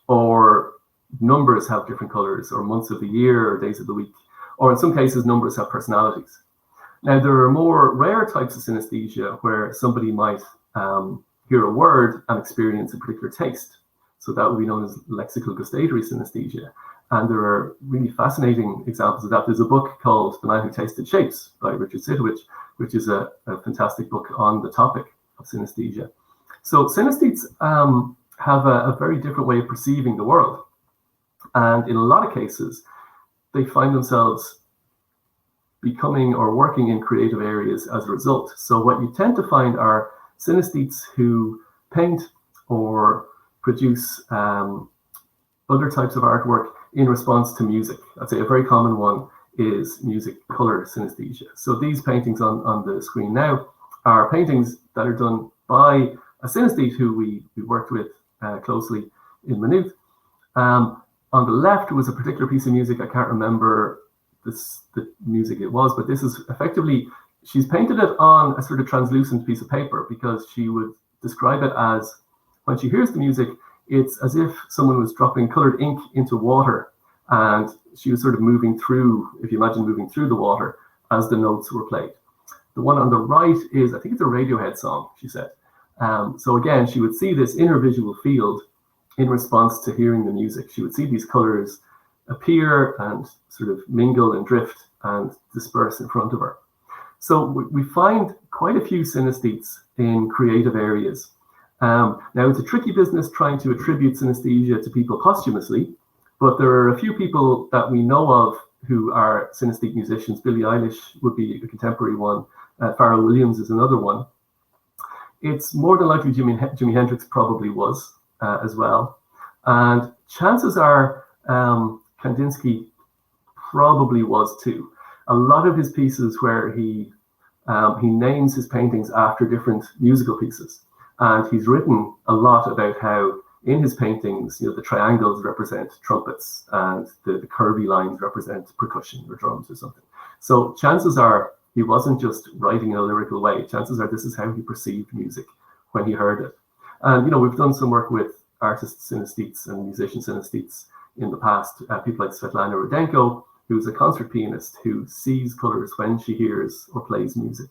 Or numbers have different colors, or months of the year, or days of the week. Or in some cases, numbers have personalities. Now, there are more rare types of synesthesia where somebody might hear a word and experience a particular taste. So that would be known as lexical gustatory synesthesia. And there are really fascinating examples of that. There's a book called The Man Who Tasted Shapes by Richard Sitowich, which is a fantastic book on the topic of synesthesia. So synesthetes have a very different way of perceiving the world. And in a lot of cases, they find themselves becoming or working in creative areas as a result. So what you tend to find are synesthetes who paint or produce other types of artwork in response to music. I'd say a very common one is music color synesthesia. So these paintings on the screen now are paintings that are done by a synesthete who we worked with closely in Maynooth. On the left was a particular piece of music. I can't remember the music it was, but this is effectively, she's painted it on a sort of translucent piece of paper, because she would describe it as, when she hears the music, it's as if someone was dropping colored ink into water, and she was sort of moving through, if you imagine moving through the water as the notes were played. The one on the right is, I think it's a Radiohead song, she said. So again, she would see this inner visual field in response to hearing the music. She would see these colors appear and sort of mingle and drift and disperse in front of her. So we find quite a few synesthetes in creative areas. Now, it's a tricky business trying to attribute synesthesia to people posthumously, but there are a few people that we know of who are synesthete musicians. Billie Eilish would be a contemporary one. Pharrell Williams is another one. It's more than likely Jimi Hendrix probably was as well. And chances are Kandinsky probably was too. A lot of his pieces where he names his paintings after different musical pieces. And he's written a lot about how in his paintings, the triangles represent trumpets and the curvy lines represent percussion or drums or something. So chances are he wasn't just writing in a lyrical way. Chances are this is how he perceived music when he heard it. And, we've done some work with artist synesthetes and musician synesthetes in the past. People like Svetlana Rudenko, who's a concert pianist who sees colors when she hears or plays music.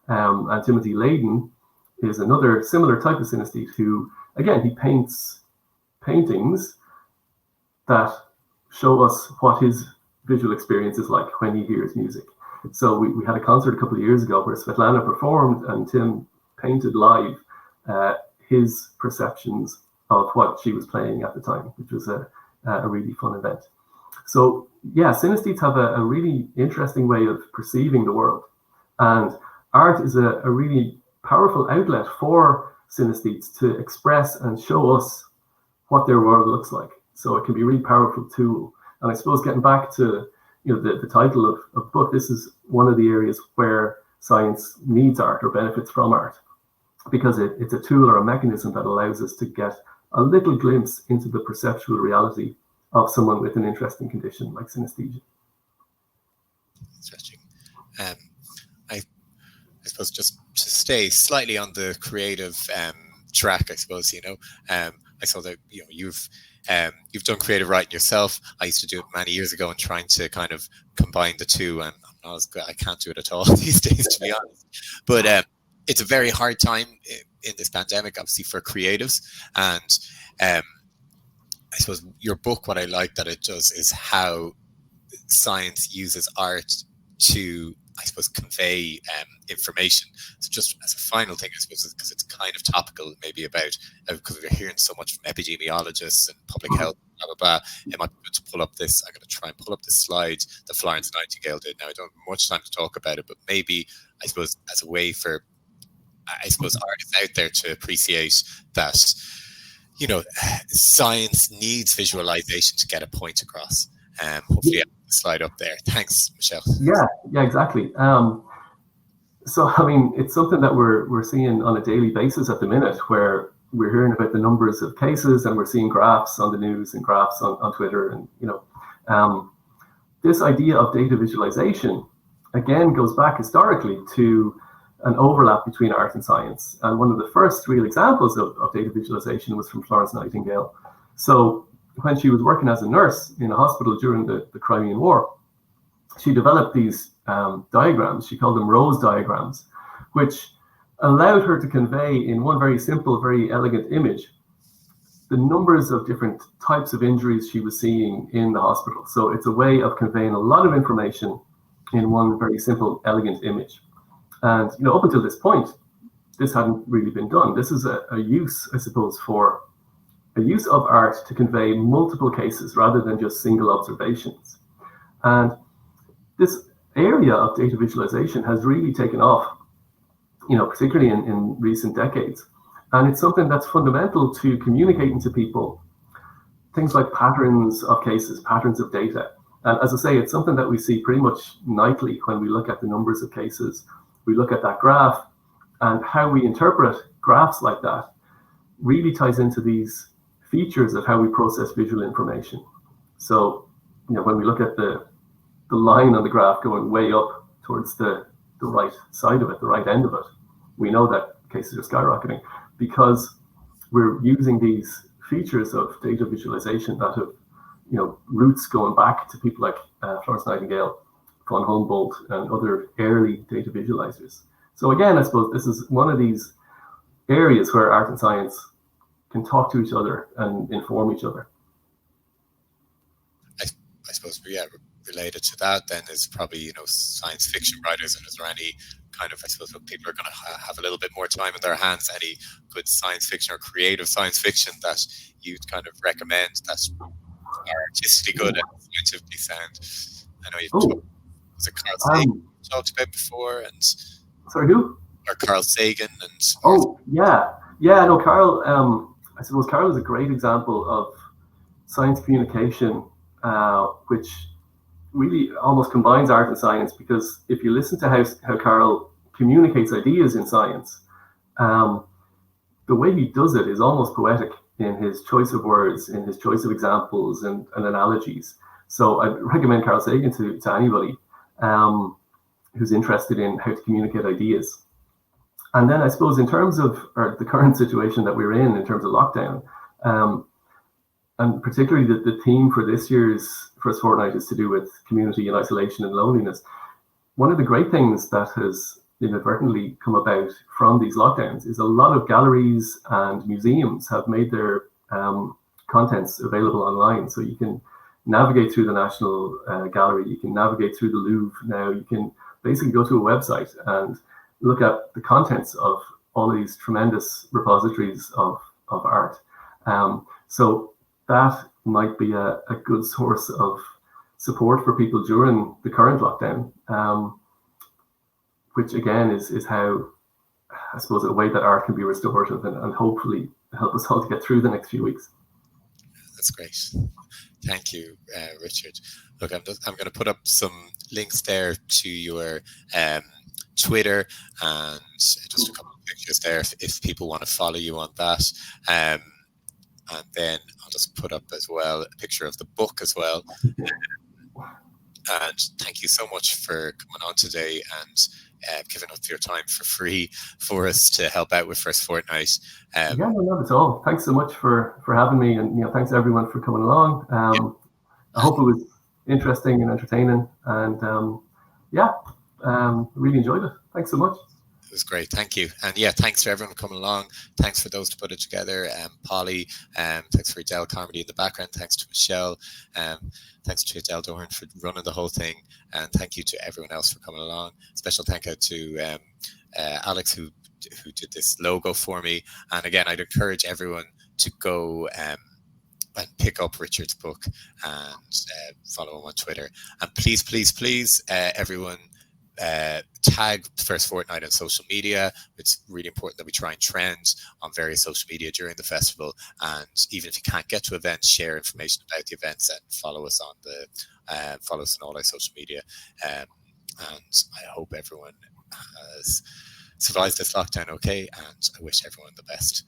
And Timothy Layden is another similar type of synesthete who, again, he paints paintings that show us what his visual experience is like when he hears music. So we had a concert a couple of years ago where Svetlana performed and Tim painted live his perceptions of what she was playing at the time, which was a really fun event. So yeah, synesthetes have a really interesting way of perceiving the world. And art is a really powerful outlet for synesthetes to express and show us what their world looks like. So it can be a really powerful tool. And I suppose getting back to the title of the book, this is one of the areas where science needs art or benefits from art, because it's a tool or a mechanism that allows us to get a little glimpse into the perceptual reality of someone with an interesting condition like synesthesia. Interesting. I suppose just to stay slightly on the creative track, I suppose, I saw that you've done creative writing yourself. I used to do it many years ago and trying to kind of combine the two, and I'm not as good. I can't do it at all these days, to be honest. But it's a very hard time in this pandemic, obviously, for creatives. And I suppose your book, what I like that it does is how science uses art to, I suppose, convey information. So just as a final thing, I suppose, because it's kind of topical, maybe about, because we're hearing so much from epidemiologists and public health, blah, blah, blah. It might be good to pull up this. I'm going to try and pull up this slide that Florence Nightingale did. Now, I don't have much time to talk about it, but maybe, I suppose, as a way for, artists out there to appreciate that, science needs visualization to get a point across. Hopefully, I have the slide up there. Thanks, Michelle. Yeah, exactly. So, it's something that we're seeing on a daily basis at the minute, where we're hearing about the numbers of cases and we're seeing graphs on the news and graphs on Twitter. And, this idea of data visualization, again, goes back historically to an overlap between art and science. And one of the first real examples of data visualization was from Florence Nightingale. So when she was working as a nurse in a hospital during the Crimean War, she developed these diagrams. She called them Rose diagrams, which allowed her to convey in one very simple, very elegant image the numbers of different types of injuries she was seeing in the hospital. So it's a way of conveying a lot of information in one very simple, elegant image. And up until this point, this hadn't really been done. This is a use, I suppose, for a use of art to convey multiple cases rather than just single observations. And this area of data visualization has really taken off, particularly in recent decades. And it's something that's fundamental to communicating to people things like patterns of cases, patterns of data. And as I say, it's something that we see pretty much nightly when we look at the numbers of cases. We look at that graph, and how we interpret graphs like that really ties into these features of how we process visual information. So, when we look at the line on the graph going way up towards the right side of it, the right end of it, we know that cases are skyrocketing because we're using these features of data visualization that have, roots going back to people like Florence Nightingale, von Humboldt, and other early data visualizers. So again, I suppose this is one of these areas where art and science can talk to each other and inform each other. I suppose, related to that then is probably, science fiction writers, and is there any kind of, I suppose, people are going to have a little bit more time in their hands, any good science fiction or creative science fiction that you'd kind of recommend that are artistically good and scientifically sound? I know you've was it Carl Sagan talked about before, and sorry, who? Or Carl Sagan, and no, Carl. I suppose Carl is a great example of science communication, which really almost combines art and science, because if you listen to how Carl communicates ideas in science, the way he does it is almost poetic in his choice of words, in his choice of examples and analogies. So I'd recommend Carl Sagan to anybody who's interested in how to communicate ideas. And then I suppose in terms of the current situation that we're in terms of lockdown, and particularly the theme for this year's first fortnight is to do with community and isolation and loneliness. One of the great things that has inadvertently come about from these lockdowns is a lot of galleries and museums have made their contents available online. So you can navigate through the National Gallery, you can navigate through the Louvre now, you can basically go to a website and look at the contents of all of these tremendous repositories of art. So that might be a good source of support for people during the current lockdown, which again is how, I suppose, a way that art can be restorative and hopefully help us all to get through the next few weeks. That's great. Thank you, Richard. Look, I'm going to put up some links there to your Twitter and just a couple of pictures there if people want to follow you on that. And then I'll just put up as well a picture of the book as well. And thank you so much for coming on today and giving up your time for free for us to help out with First Fortnight. Yeah, no, not at all. Thanks so much for having me, and thanks everyone for coming along. I hope it was interesting and entertaining, and really enjoyed it. Thanks so much. It was great. Thank you. And thanks to everyone coming along. Thanks for those to put it together. Polly, thanks for Adele Carmody in the background. Thanks to Michelle. Thanks to Adele Dorn for running the whole thing. And thank you to everyone else for coming along. Special thank you to Alex, who did this logo for me. And again, I'd encourage everyone to go and pick up Richard's book and follow him on Twitter. And please, everyone, tag First Fortnight on social media. It's really important that we try and trend on various social media during the festival, and even if you can't get to events, share information about the events and follow us on all our social media. And I hope everyone has survived this lockdown okay, and I wish everyone the best.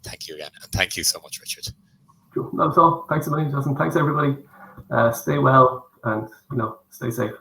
Thank you again, and thank you so much, Richard. Cool. That's all. Thanks a million, Justin. Thanks everybody. Stay well and stay safe.